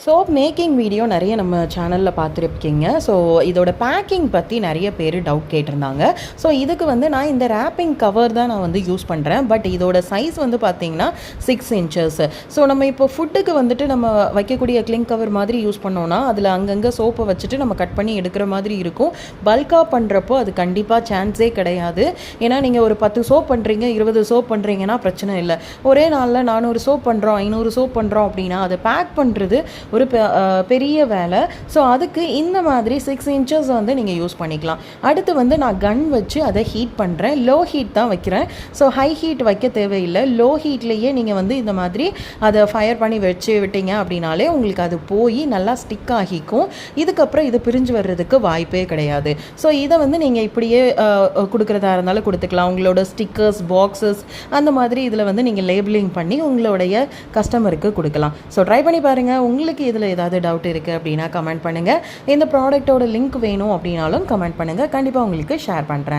Soap making video நிறைய நம்ம சேனலில் பார்த்துருப்பீங்க. ஸோ இதோட பேக்கிங் பற்றி நிறைய பேர் டவுட் கேட்டிருந்தாங்க. ஸோ இதுக்கு வந்து நான் இந்த ரேப்பிங் கவர் தான் நான் வந்து யூஸ் பண்ணுறேன். பட் இதோட சைஸ் வந்து பார்த்திங்கன்னா 6 inches. ஸோ நம்ம இப்போ ஃபுட்டுக்கு வந்துட்டு நம்ம வைக்கக்கூடிய கிளிங் கவர் மாதிரி யூஸ் பண்ணோன்னா அதில் அங்கங்கே சோப்பை வச்சுட்டு நம்ம கட் பண்ணி எடுக்கிற மாதிரி இருக்கும். பல்காக பண்ணுறப்போ அது கண்டிப்பாக சான்ஸே கிடையாது. ஏன்னா நீங்கள் ஒரு 10 சோப் பண்ணுறீங்க, 20 சோப் பண்ணுறீங்கன்னா பிரச்சனை இல்லை. ஒரே நாளில் 400 சோப் பண்ணுறோம், 500 சோப் பண்ணுறோம் அப்படின்னா அதை பேக் பண்ணுறது ஒரு பெரிய வேலை. ஸோ அதுக்கு இந்த மாதிரி 6 inches வந்து நீங்கள் யூஸ் பண்ணிக்கலாம். அடுத்து வந்து நான் கன் வச்சு அதை ஹீட் பண்ணுறேன். லோ ஹீட் தான் வைக்கிறேன். ஸோ ஹை ஹீட் வைக்க தேவையில்லை. லோ ஹீட்லேயே நீங்கள் வந்து இந்த மாதிரி அதை ஃபயர் பண்ணி வச்சு விட்டீங்க அப்படின்னாலே உங்களுக்கு அது போய் நல்லா ஸ்டிக் ஆகிக்கும். இதுக்கப்புறம் இது பிரிஞ்சு வர்றதுக்கு வாய்ப்பே கிடையாது. ஸோ இதை வந்து நீங்கள் இப்படியே கொடுக்குறதா இருந்தாலும் கொடுத்துக்கலாம். உங்களோட ஸ்டிக்கர்ஸ், பாக்ஸஸ் அந்த மாதிரி இதில் வந்து நீங்கள் லேபிளிங் பண்ணி உங்களுடைய கஸ்டமருக்கு கொடுக்கலாம். ஸோ ட்ரை பண்ணி பாருங்கள். உங்களுக்கு இதில் ஏதாவது டவுட் இருக்குது அப்படின்னா கமெண்ட் பண்ணுங்கள். இந்த ப்ராடக்ட்டோட லிங்க் வேணும் அப்படின்னாலும் கமெண்ட் பண்ணுங்கள். கண்டிப்பாக உங்களுக்கு ஷேர் பண்ணுறேன்.